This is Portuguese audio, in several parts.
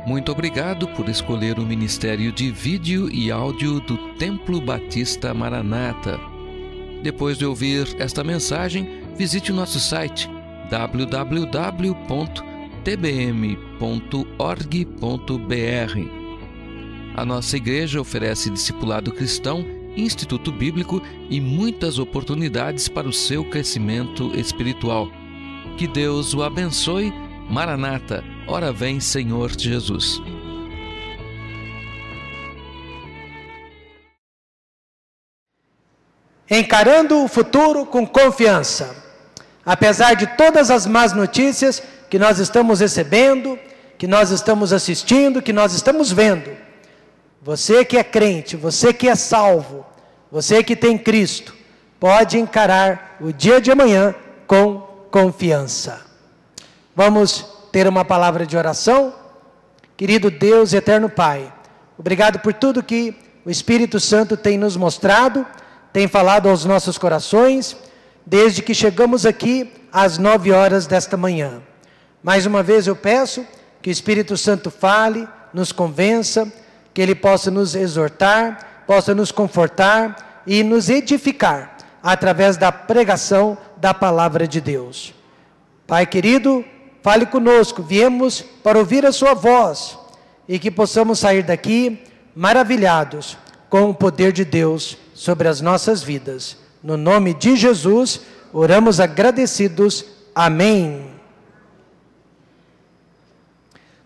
Muito obrigado por escolher o Ministério de Vídeo e Áudio do Templo Batista Maranata. Depois de ouvir esta mensagem, visite o nosso site www.tbm.org.br. A nossa igreja oferece discipulado cristão, instituto bíblico e muitas oportunidades para o seu crescimento espiritual. Que Deus o abençoe. Maranata, ora vem, Senhor Jesus. Encarando o futuro com confiança. Apesar de todas as más notícias que nós estamos recebendo, que nós estamos assistindo, que nós estamos vendo, você que é crente, você que é salvo, você que tem Cristo, pode encarar o dia de amanhã com confiança. Vamos ter uma palavra de oração? Querido Deus e eterno Pai, obrigado por tudo que o Espírito Santo tem nos mostrado, tem falado aos nossos corações, desde que chegamos aqui às 9 horas desta manhã. Mais uma vez eu peço que o Espírito Santo fale, nos convença, que Ele possa nos exortar, possa nos confortar e nos edificar através da pregação da palavra de Deus. Pai querido, fale conosco, viemos para ouvir a sua voz e que possamos sair daqui maravilhados com o poder de Deus sobre as nossas vidas. No nome de Jesus, oramos agradecidos. Amém.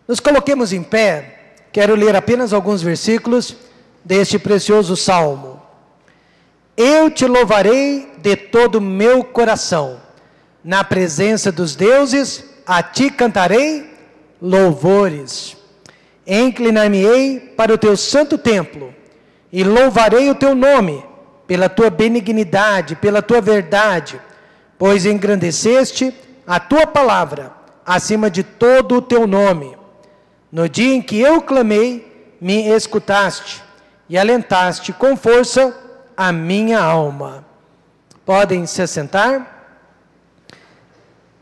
Nos coloquemos em pé, quero ler apenas alguns versículos deste precioso salmo. Eu te louvarei de todo o meu coração, na presença dos deuses, a ti cantarei louvores. Inclinar-me-ei para o teu santo templo e louvarei o teu nome pela tua benignidade, pela tua verdade, pois engrandeceste a tua palavra acima de todo o teu nome. No dia em que eu clamei, me escutaste e alentaste com força a minha alma. Podem se assentar?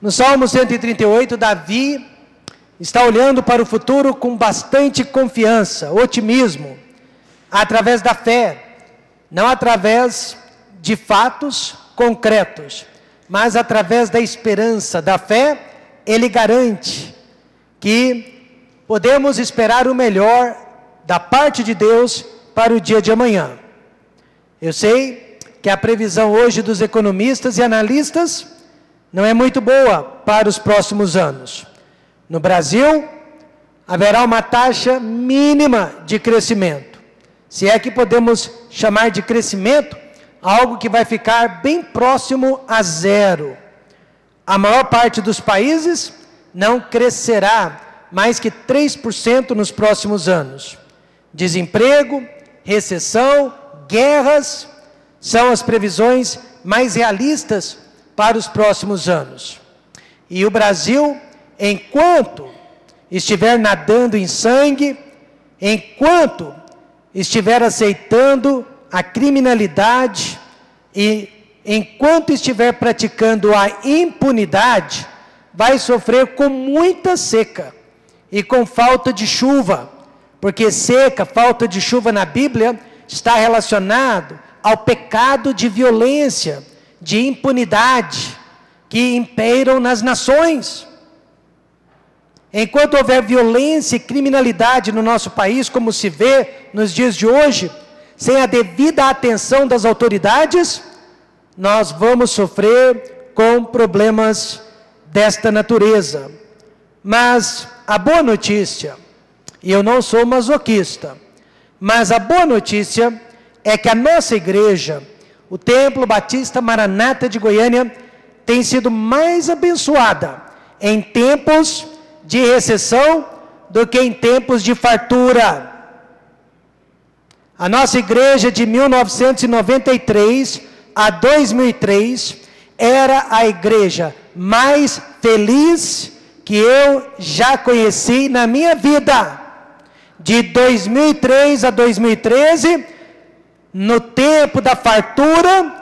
No Salmo 138, Davi está olhando para o futuro com bastante confiança, otimismo, através da fé, não através de fatos concretos, mas através da esperança, da fé. Ele garante que podemos esperar o melhor da parte de Deus para o dia de amanhã. Eu sei que a previsão hoje dos economistas e analistas não é muito boa para os próximos anos. No Brasil, haverá uma taxa mínima de crescimento. Se é que podemos chamar de crescimento algo que vai ficar bem próximo a zero. A maior parte dos países não crescerá mais que 3% nos próximos anos. Desemprego, recessão, guerras são as previsões mais realistas para os próximos anos. E o Brasil, enquanto estiver nadando em sangue, enquanto estiver aceitando a criminalidade e enquanto estiver praticando a impunidade, vai sofrer com muita seca e com falta de chuva, porque seca, falta de chuva na Bíblia está relacionado ao pecado de violência, de impunidade que imperam nas nações. Enquanto houver violência e criminalidade no nosso país, como se vê nos dias de hoje, sem a devida atenção das autoridades, nós vamos sofrer com problemas desta natureza. Mas a boa notícia, e eu não sou masoquista, mas a boa notícia é que a nossa igreja, o Templo Batista Maranata de Goiânia, tem sido mais abençoada em tempos de recessão do que em tempos de fartura. A nossa igreja de 1993 a 2003 era a igreja mais feliz que eu já conheci na minha vida. De 2003 a 2013, no tempo da fartura,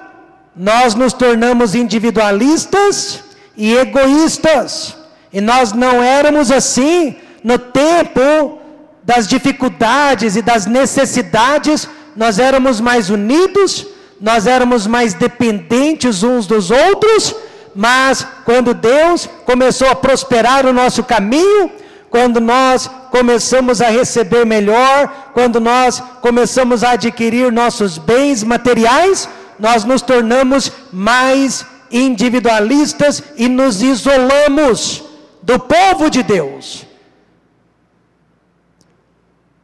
nós nos tornamos individualistas e egoístas. E nós não éramos assim no tempo das dificuldades e das necessidades, nós éramos mais unidos, nós éramos mais dependentes uns dos outros, mas quando Deus começou a prosperar o nosso caminho, quando nós começamos a receber melhor, quando nós começamos a adquirir nossos bens materiais, nós nos tornamos mais individualistas e nos isolamos do povo de Deus.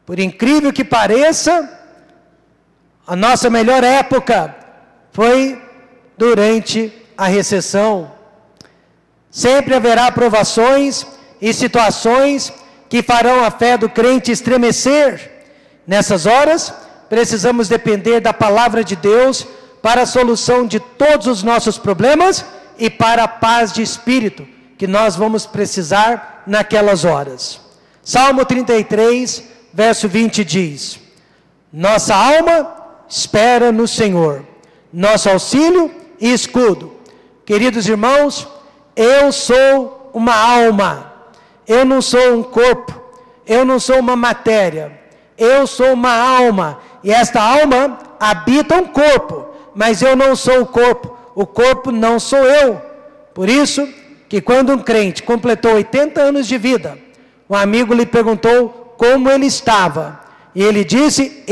Por incrível que pareça, a nossa melhor época foi durante a recessão. Sempre haverá provações e situações que farão a fé do crente estremecer. Nessas horas, precisamos depender da palavra de Deus para a solução de todos os nossos problemas e para a paz de espírito que nós vamos precisar naquelas horas. Salmo 33, verso 20 diz: nossa alma espera no Senhor, nosso auxílio e escudo. Queridos irmãos, eu sou uma alma, eu não sou um corpo, eu não sou uma matéria, eu sou uma alma, e esta alma habita um corpo, mas eu não sou o corpo não sou eu. Por isso, que quando um crente completou 80 anos de vida, um amigo lhe perguntou como ele estava, e ele disse: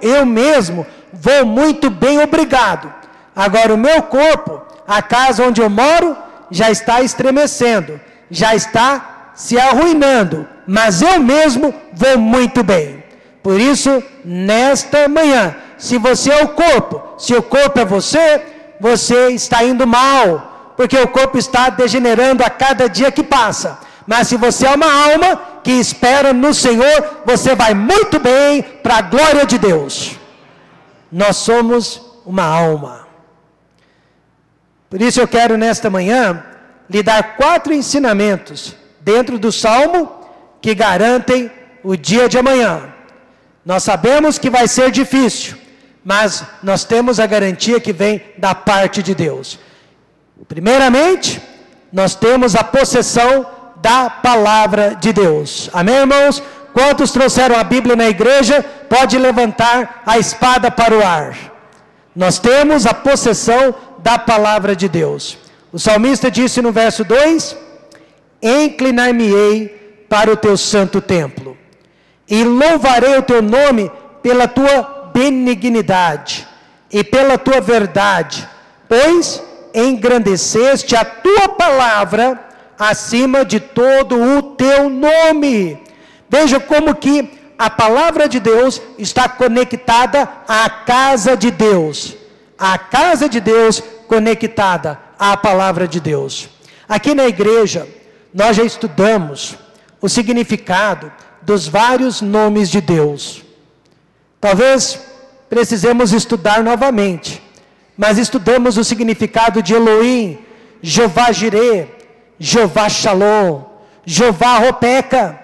eu mesmo vou muito bem, obrigado. Agora o meu corpo, a casa onde eu moro, já está estremecendo, já está se arruinando, mas eu mesmo vou muito bem. Por isso, nesta manhã, se você é o corpo, se o corpo é você, você está indo mal, porque o corpo está degenerando a cada dia que passa. Mas se você é uma alma que espera no Senhor, você vai muito bem para a glória de Deus. Nós somos uma alma. Por isso eu quero nesta manhã lhe dar 4 ensinamentos dentro do Salmo que garantem o dia de amanhã. Nós sabemos que vai ser difícil, mas nós temos a garantia que vem da parte de Deus. Primeiramente, nós temos a possessão da palavra de Deus. Amém, irmãos? Quantos trouxeram a Bíblia na igreja, pode levantar a espada para o ar. Nós temos a possessão da palavra de Deus. O salmista disse no verso 2: inclinar-me-ei para o teu santo templo, e louvarei o teu nome pela tua benignidade e pela tua verdade, pois engrandeceste a tua palavra acima de todo o teu nome. Veja como que a palavra de Deus está conectada à casa de Deus. A casa de Deus conectada à palavra de Deus. Aqui na igreja, nós já estudamos o significado dos vários nomes de Deus. Talvez precisemos estudar novamente, mas estudamos o significado de Elohim, Jeová Jireh, Jeová Shalom, Jeová Ropeca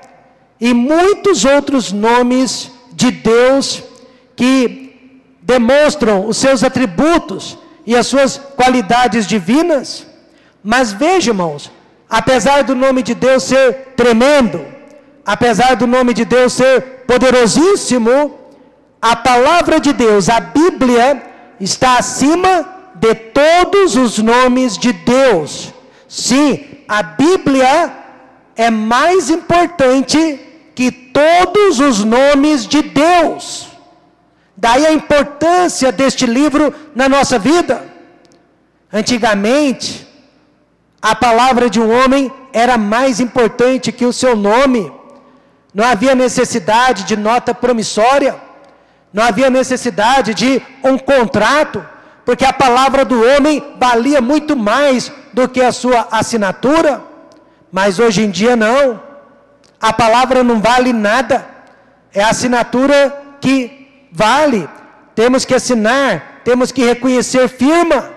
e muitos outros nomes de Deus que demonstram os seus atributos e as suas qualidades divinas. Mas veja, irmãos, apesar do nome de Deus ser tremendo, apesar do nome de Deus ser poderosíssimo, a palavra de Deus, a Bíblia, está acima de todos os nomes de Deus. Sim, a Bíblia é mais importante que todos os nomes de Deus. Daí a importância deste livro na nossa vida. Antigamente, a palavra de um homem era mais importante que o seu nome. Não havia necessidade de nota promissória, não havia necessidade de um contrato, porque a palavra do homem valia muito mais do que a sua assinatura. Mas hoje em dia não, a palavra não vale nada, é a assinatura que vale. Temos que assinar, temos que reconhecer firma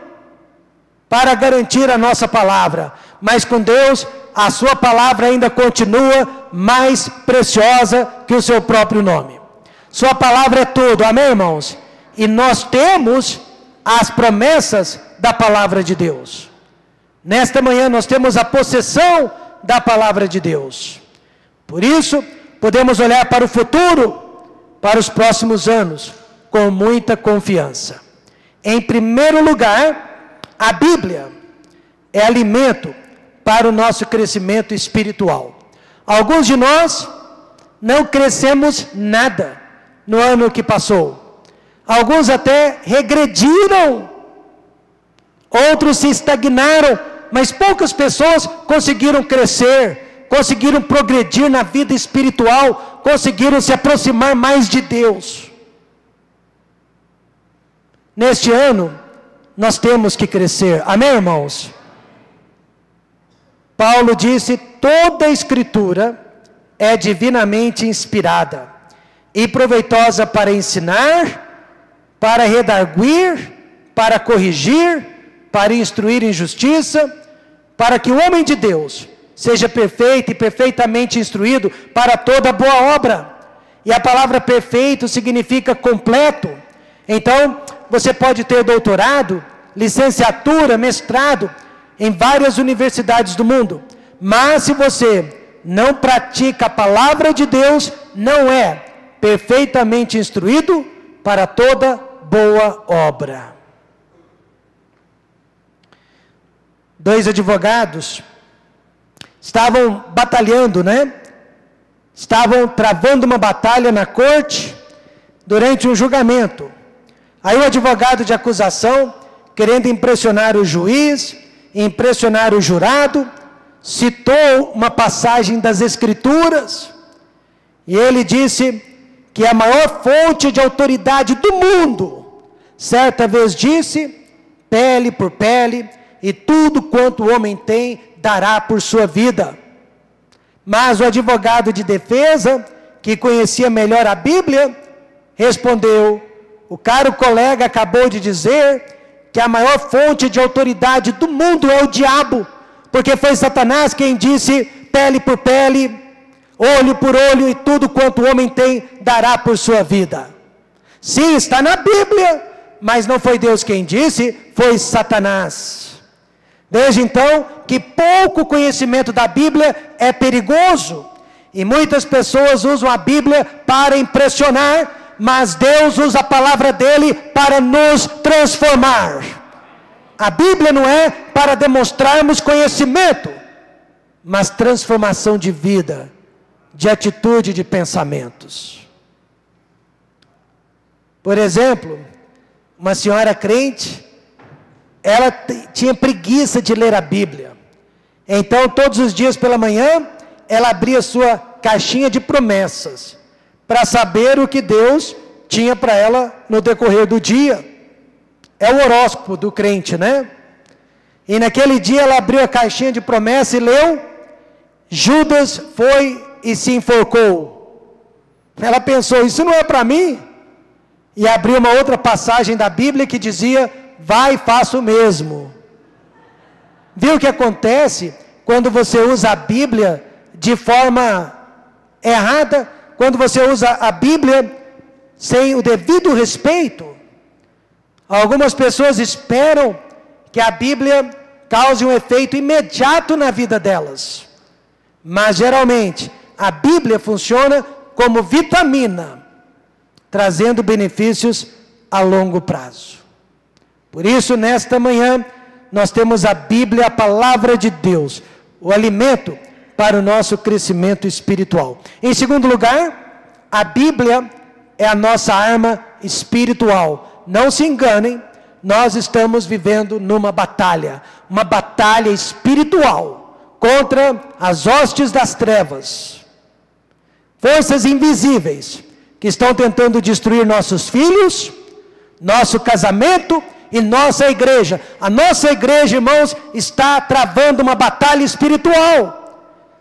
para garantir a nossa palavra. Mas com Deus, a sua palavra ainda continua mais preciosa que o seu próprio nome. Sua palavra é tudo, amém, irmãos? E nós temos as promessas da palavra de Deus. Nesta manhã nós temos a possessão da palavra de Deus. Por isso, podemos olhar para o futuro, para os próximos anos, com muita confiança. Em primeiro lugar, a Bíblia é alimento para o nosso crescimento espiritual. Alguns de nós não crescemos nada no ano que passou. Alguns até regrediram, outros se estagnaram, mas poucas pessoas conseguiram crescer, conseguiram progredir na vida espiritual, conseguiram se aproximar mais de Deus. Neste ano, nós temos que crescer. Amém, irmãos? Paulo disse: toda a Escritura é divinamente inspirada e proveitosa para ensinar, para redarguir, para corrigir, para instruir em justiça, para que o homem de Deus seja perfeito e perfeitamente instruído para toda boa obra. E a palavra perfeito significa completo. Então, você pode ter doutorado, licenciatura, mestrado em várias universidades do mundo, mas se você não pratica a palavra de Deus, não é perfeitamente instruído para toda boa obra. 2 advogados estavam batalhando, estavam travando uma batalha na corte durante um julgamento. Aí o advogado de acusação, querendo impressionar o juiz, impressionar o jurado, citou uma passagem das Escrituras, e ele disse que a maior fonte de autoridade do mundo, certa vez disse: pele por pele, e tudo quanto o homem tem, dará por sua vida. Mas o advogado de defesa, que conhecia melhor a Bíblia, respondeu: o caro colega acabou de dizer que a maior fonte de autoridade do mundo é o diabo, porque foi Satanás quem disse: pele por pele, olho por olho, e tudo quanto o homem tem, dará por sua vida. Sim, está na Bíblia, mas não foi Deus quem disse, foi Satanás. Veja então que pouco conhecimento da Bíblia é perigoso, e muitas pessoas usam a Bíblia para impressionar, mas Deus usa a palavra dele para nos transformar. A Bíblia não é para demonstrarmos conhecimento, mas transformação de vida, de atitude, de pensamentos. Por exemplo, uma senhora crente, ela tinha preguiça de ler a Bíblia. Então, todos os dias pela manhã, ela abria sua caixinha de promessas, para saber o que Deus tinha para ela no decorrer do dia. É o horóscopo do crente, E naquele dia ela abriu a caixinha de promessa e leu: Judas foi e se enforcou. Ela pensou: isso não é para mim? E abriu uma outra passagem da Bíblia que dizia: vai e faça o mesmo. Viu o que acontece quando você usa a Bíblia de forma errada? Quando você usa a Bíblia sem o devido respeito? Algumas pessoas esperam que a Bíblia cause um efeito imediato na vida delas. Mas geralmente a Bíblia funciona como vitamina, trazendo benefícios a longo prazo. Por isso, nesta manhã, nós temos a Bíblia, a palavra de Deus, o alimento para o nosso crescimento espiritual. Em segundo lugar, a Bíblia é a nossa arma espiritual. Não se enganem, nós estamos vivendo numa batalha, uma batalha espiritual contra as hostes das trevas, forças invisíveis que estão tentando destruir nossos filhos, nosso casamento e nossa igreja. A nossa igreja, irmãos, está travando uma batalha espiritual.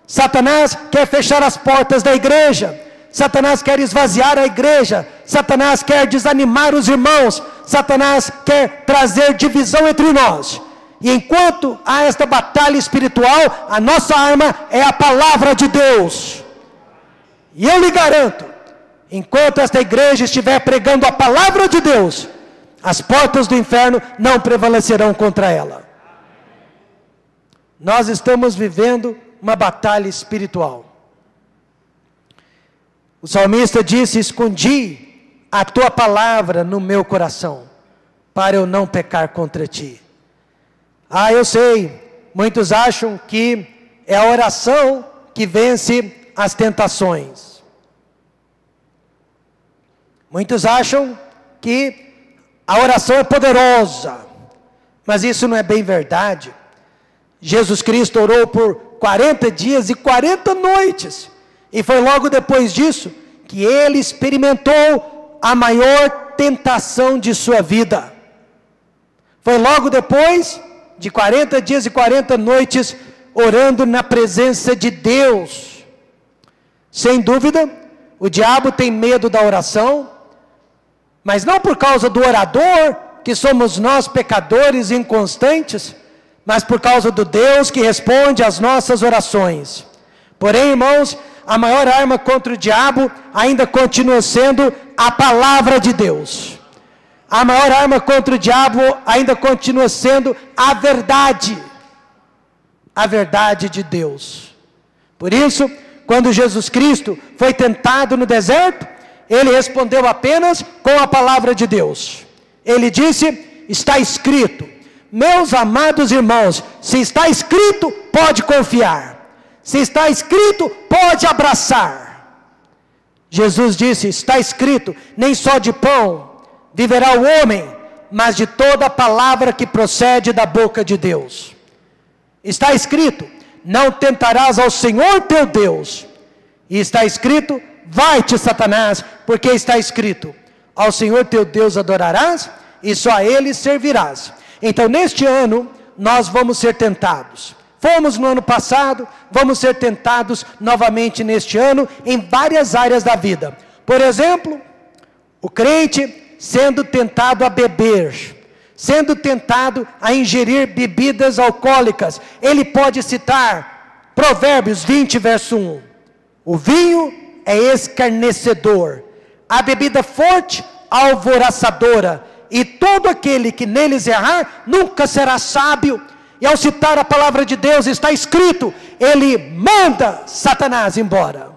Satanás quer fechar as portas da igreja, Satanás quer esvaziar a igreja, Satanás quer desanimar os irmãos, Satanás quer trazer divisão entre nós. E enquanto há esta batalha espiritual, a nossa arma é a palavra de Deus. E eu lhe garanto, enquanto esta igreja estiver pregando a palavra de Deus, as portas do inferno não prevalecerão contra ela. Nós estamos vivendo uma batalha espiritual. O salmista disse: escondi a tua palavra no meu coração, para eu não pecar contra ti. Eu sei, muitos acham que é a oração que vence as tentações. Muitos acham que a oração é poderosa, mas isso não é bem verdade. Jesus Cristo orou por 40 dias e 40 noites, e foi logo depois disso que ele experimentou a maior tentação de sua vida. Foi logo depois de 40 dias e 40 noites orando na presença de Deus. Sem dúvida, o diabo tem medo da oração, mas não por causa do orador, que somos nós pecadores inconstantes, mas por causa do Deus que responde às nossas orações. Porém, irmãos, a maior arma contra o diabo ainda continua sendo a palavra de Deus. A maior arma contra o diabo ainda continua sendo a verdade de Deus. Por isso, quando Jesus Cristo foi tentado no deserto, ele respondeu apenas com a palavra de Deus. Ele disse: está escrito. Meus amados irmãos, se está escrito, pode confiar. Se está escrito, pode abraçar. Jesus disse: está escrito, nem só de pão viverá o homem, mas de toda a palavra que procede da boca de Deus. Está escrito: não tentarás ao Senhor teu Deus. E está escrito: vai-te, Satanás, porque está escrito: ao Senhor teu Deus adorarás, e só a Ele servirás. Então, neste ano, nós vamos ser tentados. Fomos no ano passado, vamos ser tentados novamente neste ano, em várias áreas da vida. Por exemplo, o crente sendo tentado a beber, sendo tentado a ingerir bebidas alcoólicas. Ele pode citar Provérbios 20, verso 1. O vinho é escarnecedor, a bebida forte, alvoroçadora, e todo aquele que neles errar, nunca será sábio. E ao citar a palavra de Deus, está escrito: ele manda Satanás embora.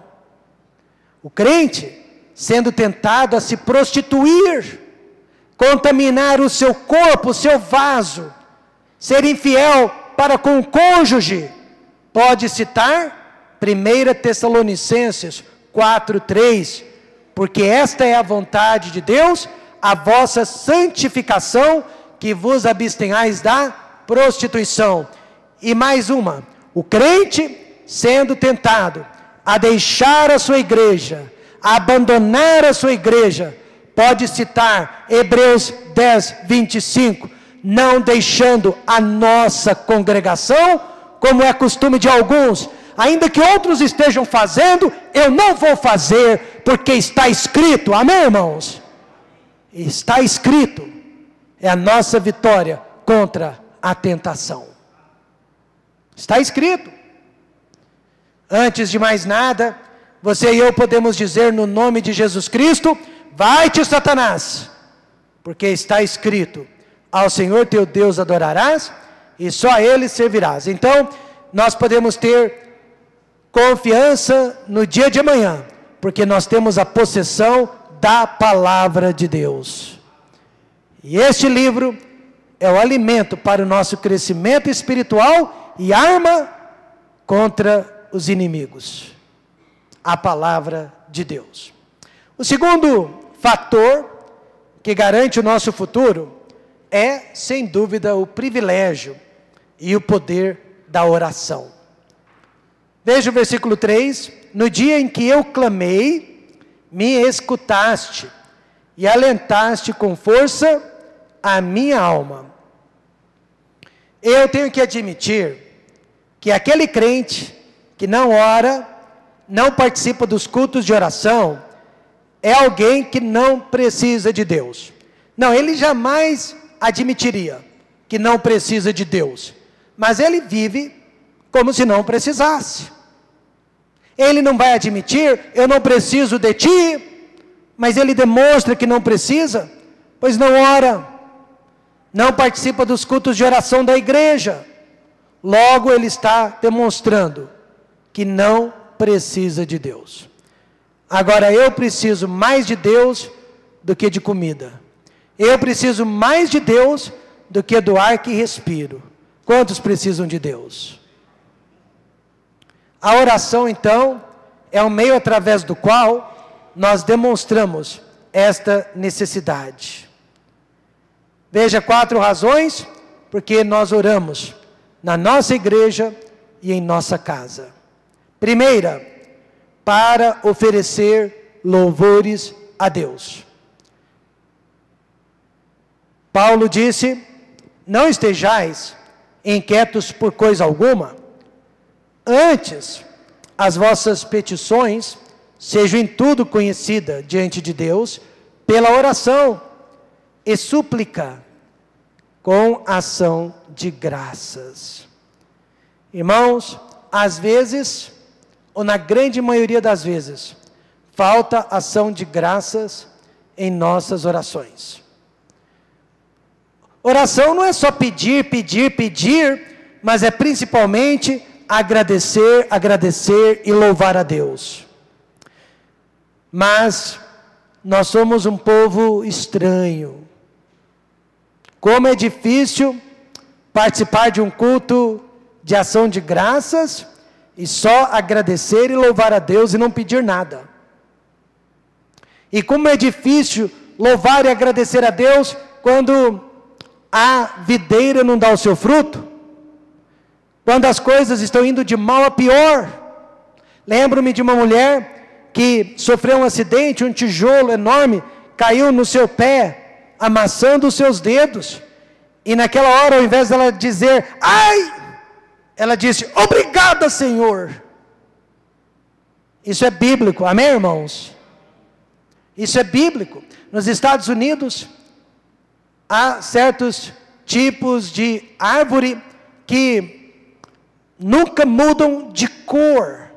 O crente, sendo tentado a se prostituir, contaminar o seu corpo, o seu vaso, ser infiel para com o cônjuge, pode citar 1 Tessalonicenses 4:3, porque esta é a vontade de Deus, a vossa santificação, que vos abstenhais da prostituição. E mais uma: o crente sendo tentado a deixar a sua igreja, a abandonar a sua igreja, pode citar Hebreus 10, 25, não deixando a nossa congregação, como é costume de alguns, ainda que outros estejam fazendo, eu não vou fazer, porque está escrito. Amém, irmãos? Está escrito, é a nossa vitória contra a tentação. Está escrito. Antes de mais nada, você e eu podemos dizer no nome de Jesus Cristo: vai-te, Satanás, porque está escrito: ao Senhor teu Deus adorarás, e só a Ele servirás. Então, nós podemos ter confiança no dia de amanhã, porque nós temos a possessão da palavra de Deus. E este livro é o alimento para o nosso crescimento espiritual e arma contra os inimigos. A palavra de Deus. O segundo fator que garante o nosso futuro é, sem dúvida, o privilégio e o poder da oração. Veja o versículo 3: no dia em que eu clamei, me escutaste e alentaste com força a minha alma. Eu tenho que admitir que aquele crente que não ora, não participa dos cultos de oração, é alguém que não precisa de Deus. Não, ele jamais admitiria que não precisa de Deus, mas ele vive como se não precisasse. Ele não vai admitir: eu não preciso de ti, mas ele demonstra que não precisa, pois não ora, não participa dos cultos de oração da igreja. Logo ele está demonstrando que não precisa de Deus. Agora, eu preciso mais de Deus do que de comida. Eu preciso mais de Deus do que do ar que respiro. Quantos precisam de Deus? A oração, então, é um meio através do qual nós demonstramos esta necessidade. Veja 4 razões porque nós oramos na nossa igreja e em nossa casa. Primeira, para oferecer louvores a Deus. Paulo disse: não estejais inquietos por coisa alguma, antes as vossas petições sejam em tudo conhecidas diante de Deus, pela oração e súplica, com ação de graças. Irmãos, às vezes, ou na grande maioria das vezes, falta ação de graças em nossas orações. Oração não é só pedir, mas é principalmente agradecer e louvar a Deus. Mas nós somos um povo estranho. Como é difícil participar de um culto de ação de graças e só agradecer e louvar a Deus e não pedir nada. E como é difícil louvar e agradecer a Deus quando a videira não dá o seu fruto, quando as coisas estão indo de mal a pior. Lembro-me de uma mulher que sofreu um acidente, um tijolo enorme caiu no seu pé, amassando os seus dedos, e naquela hora, ao invés dela dizer, ai, ela disse, obrigada, Senhor. Isso é bíblico, amém, irmãos? Isso é bíblico. Nos Estados Unidos, há certos tipos de árvore que nunca mudam de cor,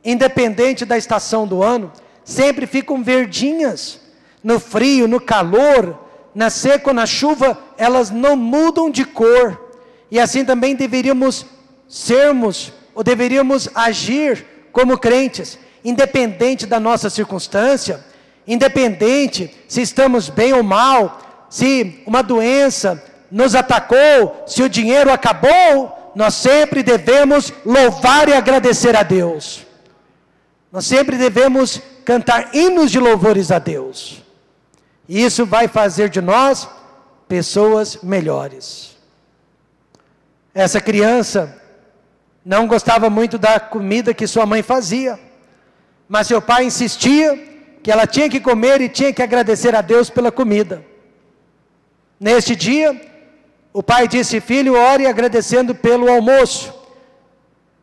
independente da estação do ano, sempre ficam verdinhas, no frio, no calor, na seca ou na chuva, elas não mudam de cor, e assim também deveríamos sermos, ou deveríamos agir como crentes, independente da nossa circunstância, independente se estamos bem ou mal, se uma doença nos atacou, se o dinheiro acabou, nós sempre devemos louvar e agradecer a Deus. Nós sempre devemos cantar hinos de louvores a Deus. E isso vai fazer de nós pessoas melhores. Essa criança não gostava muito da comida que sua mãe fazia, mas seu pai insistia que ela tinha que comer e tinha que agradecer a Deus pela comida. Neste dia, o pai disse, filho, ore agradecendo pelo almoço.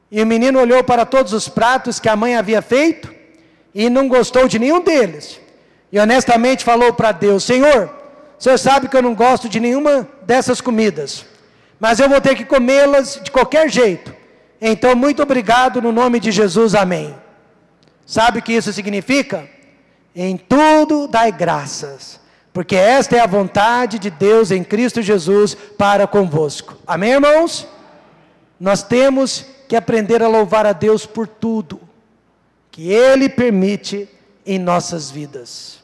E o menino olhou para todos os pratos que a mãe havia feito e não gostou de nenhum deles. E honestamente falou para Deus, Senhor, o Senhor sabe que eu não gosto de nenhuma dessas comidas, mas eu vou ter que comê-las de qualquer jeito. Então, muito obrigado no nome de Jesus, amém. Sabe o que isso significa? Em tudo dai graças, porque esta é a vontade de Deus em Cristo Jesus para convosco. Amém, irmãos? Nós temos que aprender a louvar a Deus por tudo que Ele permite em nossas vidas.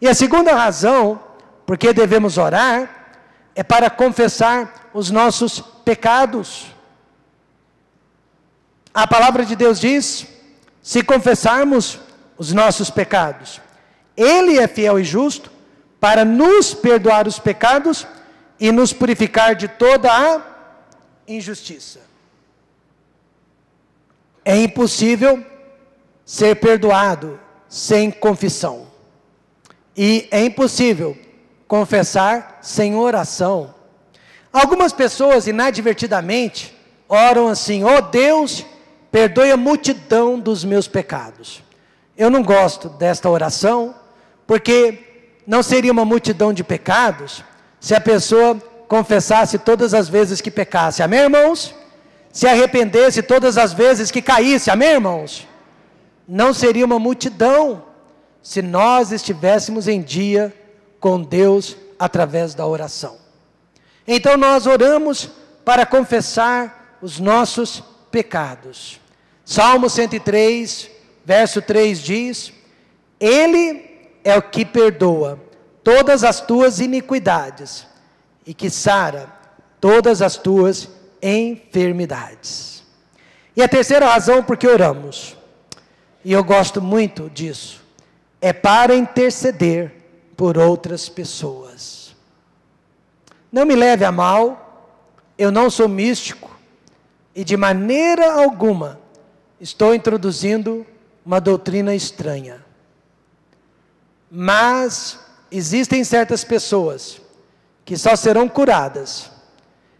E a segunda razão, porque devemos orar, é para confessar os nossos pecados. A palavra de Deus diz, se confessarmos os nossos pecados, Ele é fiel e justo para nos perdoar os pecados e nos purificar de toda a injustiça. É impossível ser perdoado sem confissão. E é impossível confessar sem oração. Algumas pessoas inadvertidamente oram assim, ó Deus, perdoe a multidão dos meus pecados. Eu não gosto desta oração, porque não seria uma multidão de pecados se a pessoa confessasse todas as vezes que pecasse, amém, irmãos? Se arrependesse todas as vezes que caísse, amém, irmãos? Não seria uma multidão se nós estivéssemos em dia com Deus através da oração. Então nós oramos para confessar os nossos pecados. Salmo 103, verso 3 diz: Ele é o que perdoa todas as tuas iniquidades e que sara todas as tuas enfermidades. E a terceira razão por que oramos, e eu gosto muito disso, é para interceder por outras pessoas. Não me leve a mal, eu não sou místico e de maneira alguma estou introduzindo uma doutrina estranha. Mas existem certas pessoas que só serão curadas,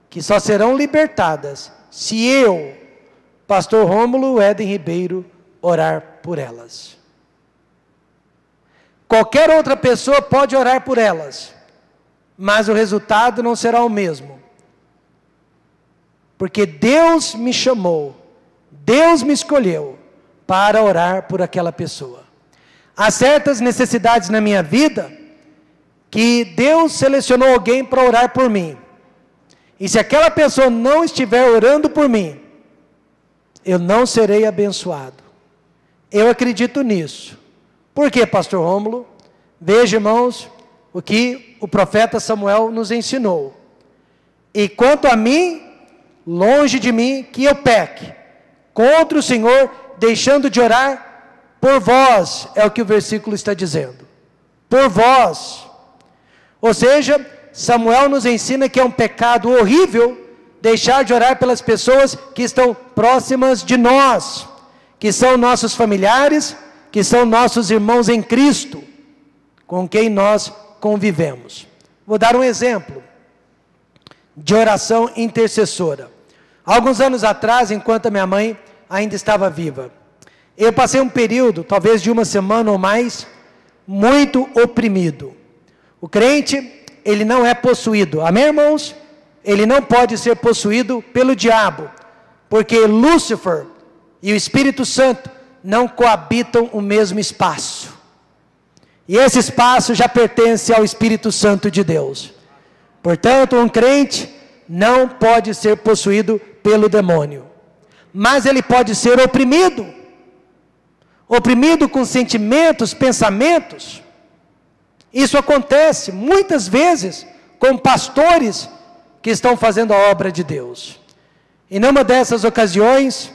que só serão libertadas, se eu, pastor Rômulo Éden Ribeiro, orar por elas. Qualquer outra pessoa pode orar por elas, mas o resultado não será o mesmo. Porque Deus me chamou, Deus me escolheu para orar por aquela pessoa. Há certas necessidades na minha vida que Deus selecionou alguém para orar por mim. E se aquela pessoa não estiver orando por mim, eu não serei abençoado. Eu acredito nisso. Por quê, pastor Rômulo? Veja, irmãos, o que o profeta Samuel nos ensinou. E quanto a mim, longe de mim que eu peque contra o Senhor, deixando de orar por vós, é o que o versículo está dizendo. Por vós. Ou seja, Samuel nos ensina que é um pecado horrível deixar de orar pelas pessoas que estão próximas de nós, que são nossos familiares, que são nossos irmãos em Cristo, com quem nós convivemos. Vou dar um exemplo de oração intercessora. Alguns anos atrás, enquanto a minha mãe ainda estava viva, eu passei um período, talvez de uma semana ou mais, muito oprimido. O crente, ele não é possuído, amém, irmãos? Ele não pode ser possuído pelo diabo, porque Lúcifer e o Espírito Santo não coabitam o mesmo espaço. E esse espaço já pertence ao Espírito Santo de Deus. Portanto, um crente não pode ser possuído pelo demônio. Mas ele pode ser oprimido. Oprimido com sentimentos, pensamentos. Isso acontece muitas vezes com pastores que estão fazendo a obra de Deus. E numa dessas ocasiões,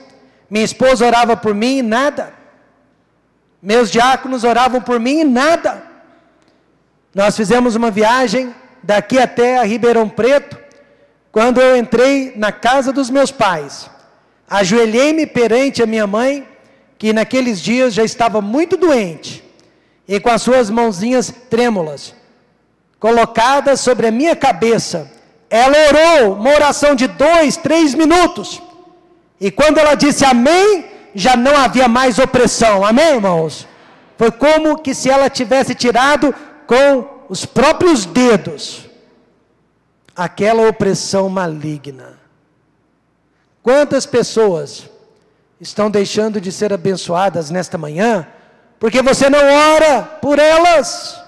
minha esposa orava por mim e nada. Meus diáconos oravam por mim e nada. Nós fizemos uma viagem daqui até a Ribeirão Preto. Quando eu entrei na casa dos meus pais, ajoelhei-me perante a minha mãe, que naqueles dias já estava muito doente, e com as suas mãozinhas trêmulas, colocadas sobre a minha cabeça, ela orou uma oração de 2, 3 minutos, e quando ela disse amém, já não havia mais opressão, amém, irmãos? Foi como que se ela tivesse tirado com os próprios dedos aquela opressão maligna. Quantas pessoas estão deixando de ser abençoadas nesta manhã, porque você não ora por elas?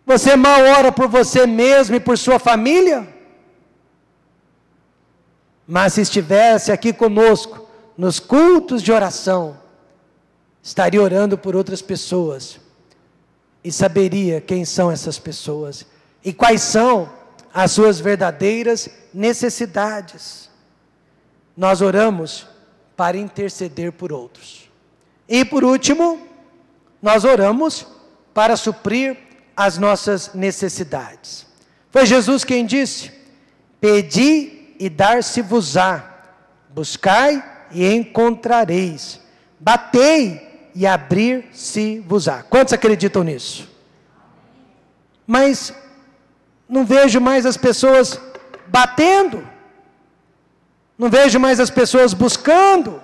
Você mal ora por você mesmo e por sua família? Mas se estivesse aqui conosco, nos cultos de oração, estaria orando por outras pessoas, e saberia quem são essas pessoas, e quais são as suas verdadeiras necessidades. Nós oramos para interceder por outros. E por último, nós oramos para suprir as nossas necessidades. Foi Jesus quem disse: pedi e dar-se-vos-á, buscai e encontrareis, batei e abrir-se-vos-á. Quantos acreditam nisso? Mas não vejo mais as pessoas batendo, não vejo mais as pessoas buscando,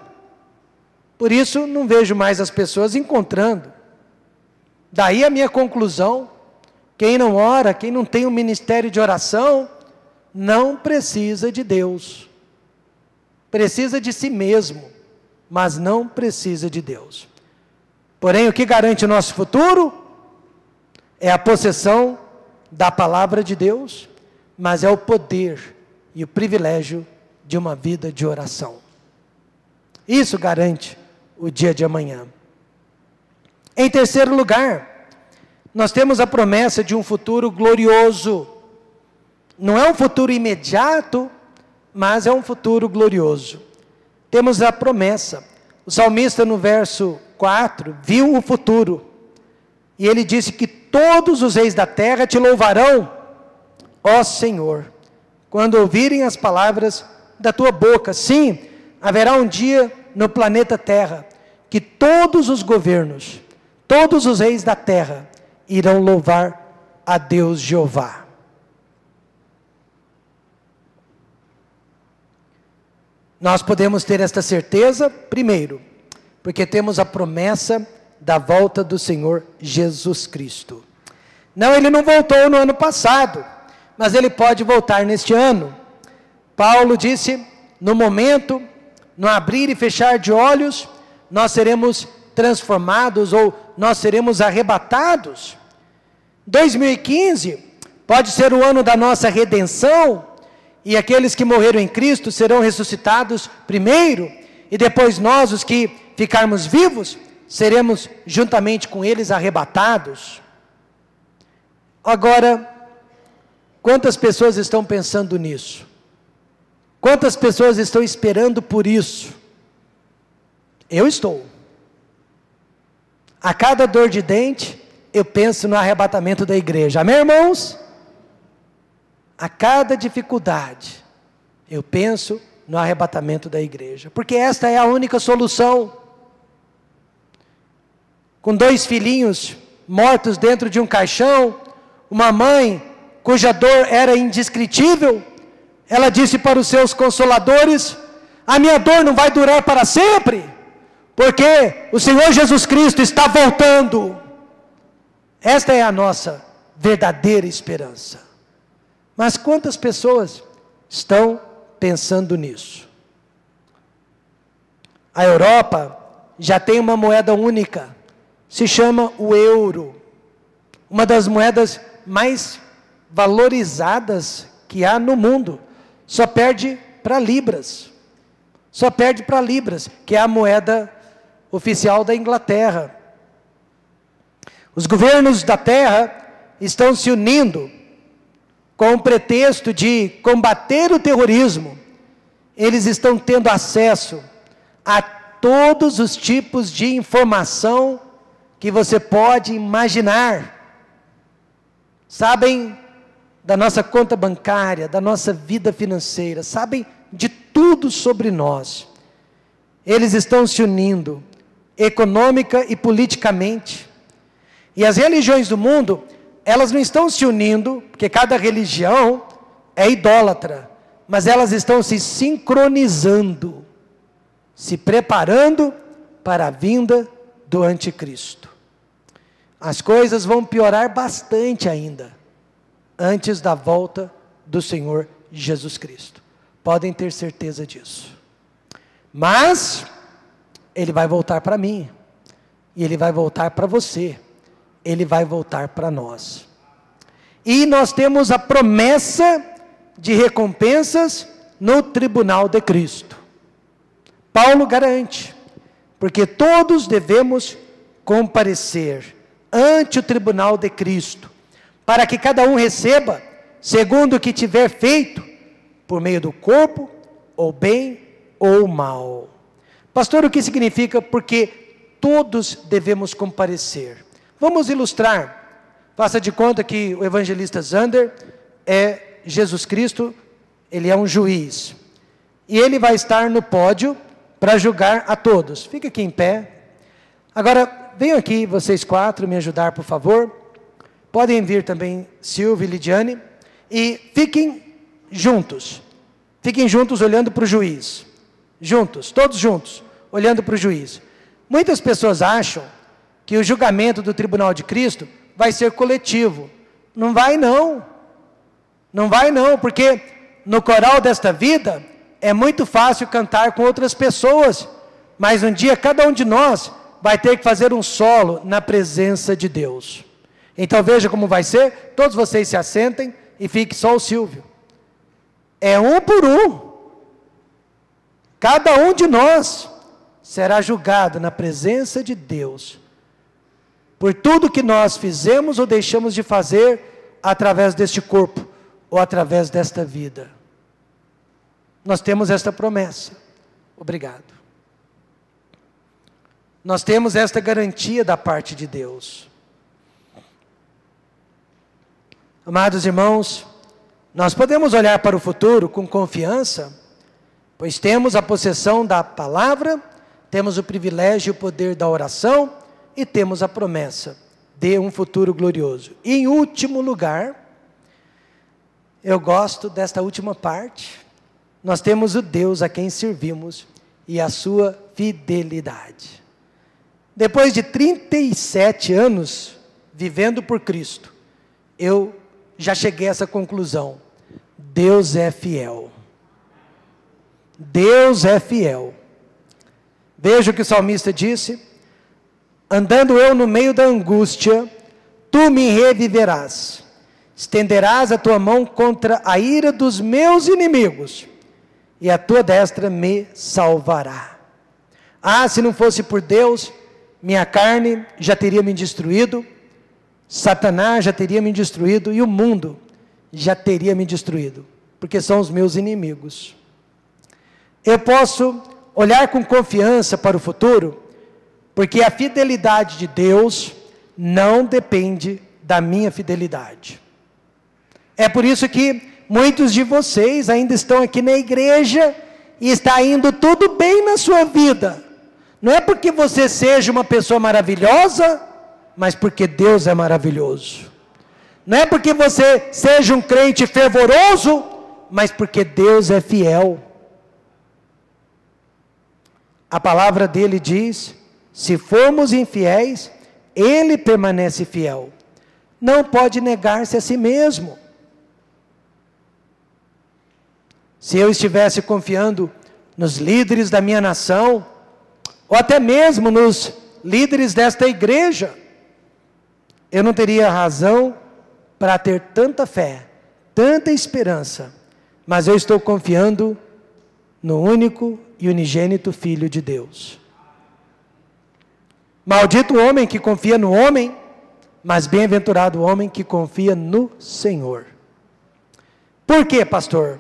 por isso não vejo mais as pessoas encontrando. Daí a minha conclusão: quem não ora, quem não tem um ministério de oração, não precisa de Deus. Precisa de si mesmo, mas não precisa de Deus. Porém, o que garante o nosso futuro é a possessão da palavra de Deus, mas é o poder e o privilégio de uma vida de oração. Isso garante o dia de amanhã. Em terceiro lugar, nós temos a promessa de um futuro glorioso. Não é um futuro imediato, mas é um futuro glorioso. Temos a promessa. O salmista no verso 4 viu o futuro. E ele disse que todos os reis da terra te louvarão, ó Senhor, quando ouvirem as palavras da tua boca. Sim, haverá um dia no planeta Terra que todos os governos, todos os reis da terra irão louvar a Deus Jeová. Nós podemos ter esta certeza, primeiro, porque temos a promessa da volta do Senhor Jesus Cristo. Não, ele não voltou no ano passado, mas ele pode voltar neste ano. Paulo disse, no momento, no abrir e fechar de olhos, nós seremos transformados ou nós seremos arrebatados. 2015 pode ser o ano da nossa redenção, e aqueles que morreram em Cristo serão ressuscitados primeiro, e depois nós, os que ficarmos vivos, seremos juntamente com eles arrebatados. Agora, quantas pessoas estão pensando nisso? Quantas pessoas estão esperando por isso? Eu estou. A cada dor de dente, eu penso no arrebatamento da igreja. Amém, irmãos? A cada dificuldade, eu penso no arrebatamento da igreja. Porque esta é a única solução. Com 2 filhinhos mortos dentro de um caixão, uma mãe cuja dor era indescritível, ela disse para os seus consoladores, a minha dor não vai durar para sempre, porque o Senhor Jesus Cristo está voltando. Esta é a nossa verdadeira esperança. Mas quantas pessoas estão pensando nisso? A Europa já tem uma moeda única, se chama o euro, uma das moedas mais valorizadas que há no mundo, só perde para libras, que é a moeda oficial da Inglaterra. Os governos da terra estão se unindo com o pretexto de combater o terrorismo. Eles estão tendo acesso a todos os tipos de informação que você pode imaginar. Sabem da nossa conta bancária, da nossa vida financeira, sabem de tudo sobre nós. Eles estão se unindo econômica e politicamente. E as religiões do mundo, elas não estão se unindo, porque cada religião é idólatra, mas elas estão se sincronizando, se preparando para a vinda do anticristo. As coisas vão piorar bastante ainda, antes da volta do Senhor Jesus Cristo. Podem ter certeza disso. Mas Ele vai voltar para mim, e Ele vai voltar para você, Ele vai voltar para nós. E nós temos a promessa de recompensas no tribunal de Cristo. Paulo garante, porque todos devemos comparecer ante o tribunal de Cristo, para que cada um receba segundo o que tiver feito, por meio do corpo, ou bem ou mal. Pastor, o que significa? Porque todos devemos comparecer. Vamos ilustrar. Faça de conta que o evangelista Zander é Jesus Cristo, ele é um juiz. E ele vai estar no pódio para julgar a todos. Fica aqui em pé. Agora, venham aqui vocês 4 me ajudar, por favor. Podem vir também Silvia e Lidiane. E fiquem juntos. Fiquem juntos olhando para o juiz. Juntos, todos juntos, olhando para o juiz. Muitas pessoas acham que o julgamento do tribunal de Cristo vai ser coletivo. Não vai não. Não vai não, porque no coral desta vida é muito fácil cantar com outras pessoas, mas um dia cada um de nós vai ter que fazer um solo na presença de Deus. Então veja como vai ser. Todos vocês se assentem e fique só o Silvio. É um por um. Cada um de nós será julgado na presença de Deus por tudo que nós fizemos ou deixamos de fazer através deste corpo ou através desta vida. Nós temos esta promessa. Obrigado. Nós temos esta garantia da parte de Deus. Amados irmãos, nós podemos olhar para o futuro com confiança, pois temos a possessão da palavra, temos o privilégio e o poder da oração e temos a promessa de um futuro glorioso. E em último lugar, eu gosto desta última parte, nós temos o Deus a quem servimos e a sua fidelidade. Depois de 37 anos vivendo por Cristo, eu já cheguei a essa conclusão: Deus é fiel. Deus é fiel. Veja o que o salmista disse: andando eu no meio da angústia, tu me reviverás, estenderás a tua mão contra a ira dos meus inimigos, e a tua destra me salvará. Ah, se não fosse por Deus, minha carne já teria me destruído, Satanás já teria me destruído, e o mundo já teria me destruído, porque são os meus inimigos. Eu posso olhar com confiança para o futuro, porque a fidelidade de Deus não depende da minha fidelidade. É por isso que muitos de vocês ainda estão aqui na igreja e está indo tudo bem na sua vida. Não é porque você seja uma pessoa maravilhosa, mas porque Deus é maravilhoso. Não é porque você seja um crente fervoroso, mas porque Deus é fiel. A palavra dele diz: se formos infiéis, ele permanece fiel. Não pode negar-se a si mesmo. Se eu estivesse confiando nos líderes da minha nação, ou até mesmo nos líderes desta igreja, eu não teria razão para ter tanta fé, tanta esperança, mas eu estou confiando no único e unigênito Filho de Deus. Maldito o homem que confia no homem, mas bem-aventurado o homem que confia no Senhor. Por quê, pastor?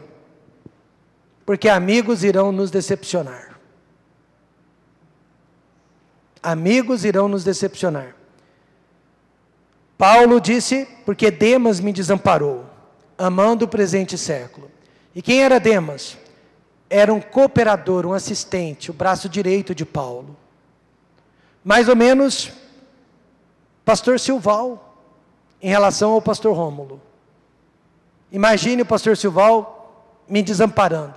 Porque amigos irão nos decepcionar. Amigos irão nos decepcionar. Paulo disse: porque Demas me desamparou, amando o presente século. E quem era Demas? Era um cooperador, um assistente, o braço direito de Paulo. Mais ou menos, pastor Silval, em relação ao pastor Rômulo. Imagine o pastor Silval me desamparando.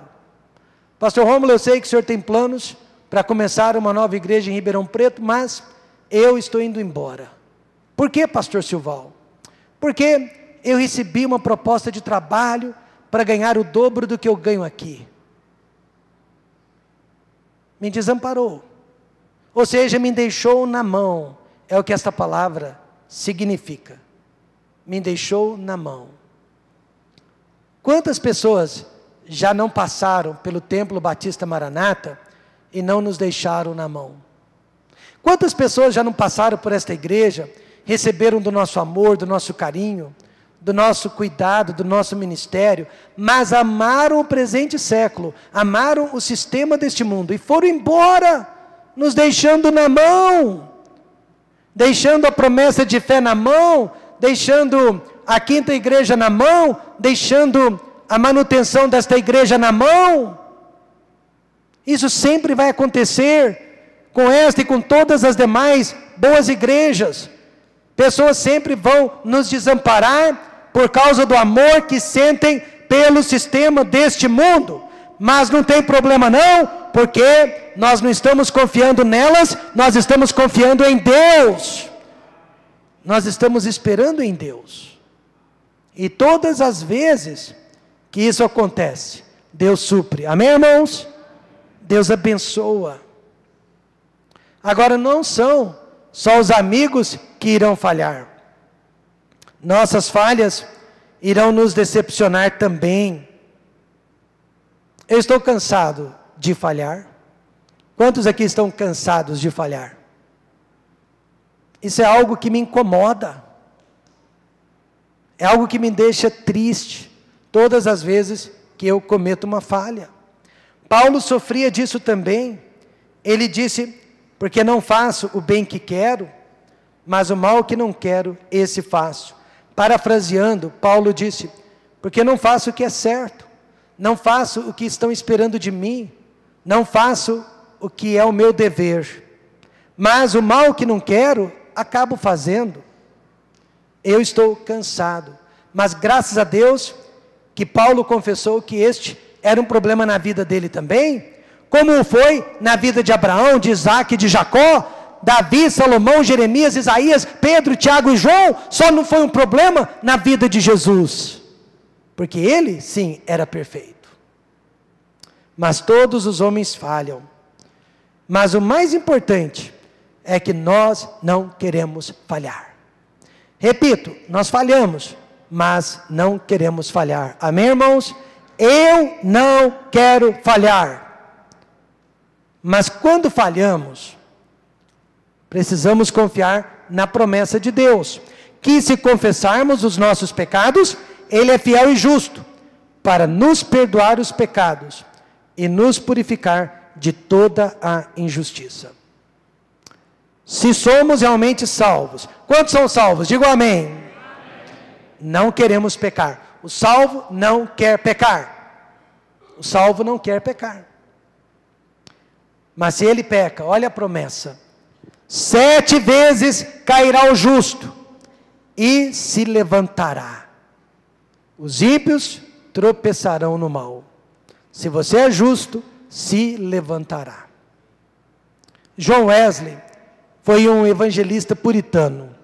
Pastor Rômulo, eu sei que o senhor tem planos para começar uma nova igreja em Ribeirão Preto, mas eu estou indo embora. Por que, pastor Silval? Porque eu recebi uma proposta de trabalho para ganhar o dobro do que eu ganho aqui. Me desamparou. Ou seja, me deixou na mão. É o que esta palavra significa. Me deixou na mão. Quantas pessoas já não passaram pelo Templo Batista Maranata e não nos deixaram na mão? Quantas pessoas já não passaram por esta igreja, receberam do nosso amor, do nosso carinho, do nosso cuidado, do nosso ministério, mas amaram o presente século, amaram o sistema deste mundo e foram embora, nos deixando na mão, deixando a promessa de fé na mão, deixando a quinta igreja na mão, deixando a manutenção desta igreja na mão. Isso sempre vai acontecer com esta e com todas as demais boas igrejas. Pessoas sempre vão nos desamparar por causa do amor que sentem pelo sistema deste mundo. Mas não tem problema não, porque nós não estamos confiando nelas, nós estamos confiando em Deus. Nós estamos esperando em Deus. E todas as vezes que isso acontece, Deus supre. Amém, irmãos? Deus abençoa. Agora não são só os amigos que irão falhar. Nossas falhas irão nos decepcionar também. Eu estou cansado de falhar. Quantos aqui estão cansados de falhar? Isso é algo que me incomoda. É algo que me deixa triste todas as vezes que eu cometo uma falha. Paulo sofria disso também. Ele disse: porque não faço o bem que quero, mas o mal que não quero, esse faço. Parafraseando, Paulo disse: porque não faço o que é certo, não faço o que estão esperando de mim, não faço o que é o meu dever, mas o mal que não quero, acabo fazendo. Eu estou cansado, mas graças a Deus, que Paulo confessou que este era um problema na vida dele também, como foi na vida de Abraão, de Isaac, de Jacó, Davi, Salomão, Jeremias, Isaías, Pedro, Tiago e João. Só não foi um problema na vida de Jesus, porque ele sim era perfeito. Mas todos os homens falham. Mas o mais importante é que nós não queremos falhar. Repito, nós falhamos, mas não queremos falhar. Amém, irmãos? Eu não quero falhar. Mas quando falhamos, precisamos confiar na promessa de Deus, que se confessarmos os nossos pecados, Ele é fiel e justo, para nos perdoar os pecados e nos purificar de toda a injustiça. Se somos realmente salvos, quantos são salvos? Digam amém. Amém. Não queremos pecar. O salvo não quer pecar. O salvo não quer pecar. Mas se ele peca, olha a promessa: 7 vezes cairá o justo e se levantará. Os ímpios tropeçarão no mal. Se você é justo, se levantará. John Wesley foi um evangelista puritano.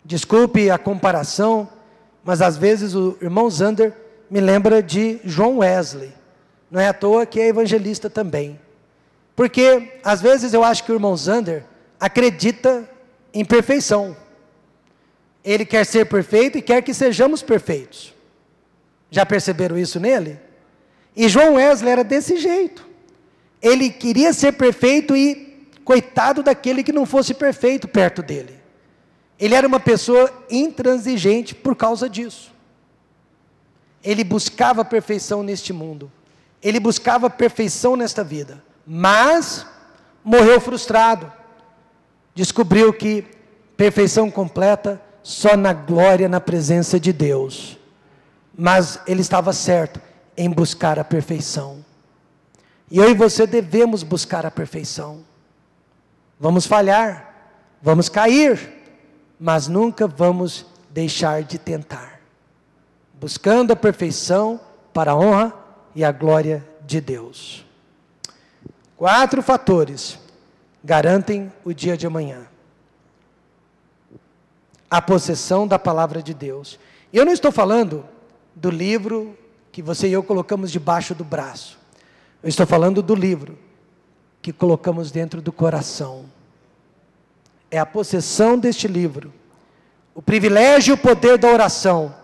Desculpe a comparação, mas às vezes o irmão Zander me lembra de John Wesley. Não é à toa que é evangelista também. Porque às vezes eu acho que o irmão Zander acredita em perfeição. Ele quer ser perfeito e quer que sejamos perfeitos. Já perceberam isso nele? E John Wesley era desse jeito. Ele queria ser perfeito e coitado daquele que não fosse perfeito perto dele. Ele era uma pessoa intransigente por causa disso. Ele buscava a perfeição neste mundo. Ele buscava a perfeição nesta vida. Mas morreu frustrado. Descobriu que perfeição completa só na glória, na presença de Deus. Mas ele estava certo em buscar a perfeição. E eu e você devemos buscar a perfeição. Vamos falhar, vamos cair, mas nunca vamos deixar de tentar. Buscando a perfeição para a honra e a glória de Deus. 4 fatores garantem o dia de amanhã. A possessão da palavra de Deus. Eu não estou falando do livro que você e eu colocamos debaixo do braço. Eu estou falando do livro que colocamos dentro do coração. É a possessão deste livro. O privilégio e o poder da oração.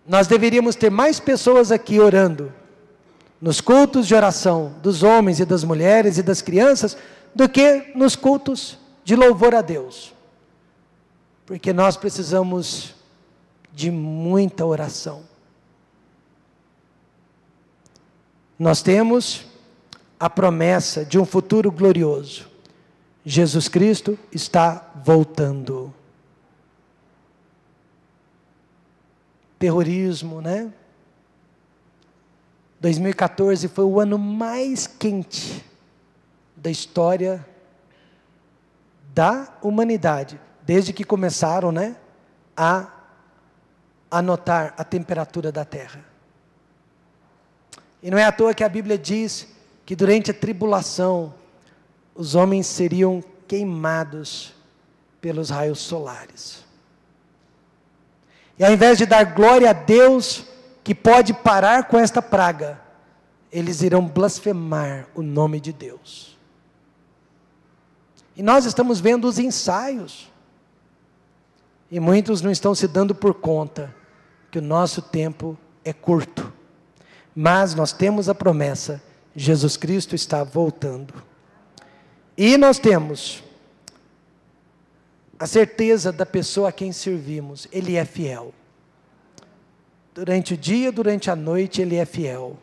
Nós deveríamos ter mais pessoas aqui orando, nos cultos de oração, dos homens e das mulheres e das crianças, do que nos cultos de louvor a Deus. Porque nós precisamos de muita oração. Nós temos a promessa de um futuro glorioso. Jesus Cristo está voltando. Terrorismo, né? 2014 foi o ano mais quente da história da humanidade, desde que começaram, né, a anotar a temperatura da Terra. E não é à toa que a Bíblia diz que durante a tribulação, os homens seriam queimados pelos raios solares. E ao invés de dar glória a Deus, que pode parar com esta praga, eles irão blasfemar o nome de Deus. E nós estamos vendo os ensaios, e muitos não estão se dando por conta, que o nosso tempo é curto. Mas nós temos a promessa Jesus Cristo está voltando. E nós temos a certeza da pessoa a quem servimos. Ele é fiel. Durante o dia, durante a noite, Ele é fiel.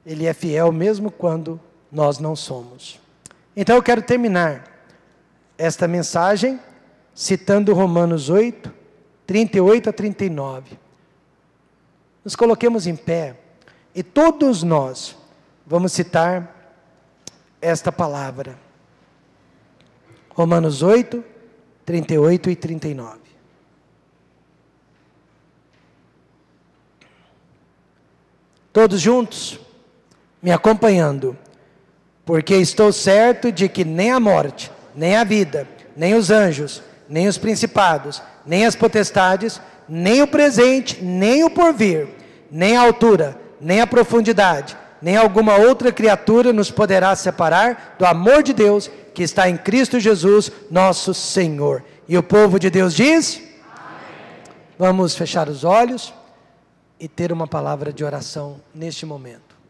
Ele é fiel mesmo quando nós não somos. Então eu quero terminar esta mensagem citando Romanos 8, 38 a 39. Nos coloquemos em pé e todos nós vamos citar esta palavra. Romanos 8, 38 e 39. Todos juntos, me acompanhando. Porque estou certo de que nem a morte, nem a vida, nem os anjos, nem os principados, nem as potestades, nem o presente, nem o porvir, nem a altura, nem a profundidade, nem alguma outra criatura nos poderá separar do amor de Deus que está em Cristo Jesus, nosso Senhor. E o povo de Deus diz? Amém. Vamos fechar os olhos e ter uma palavra de oração neste momento.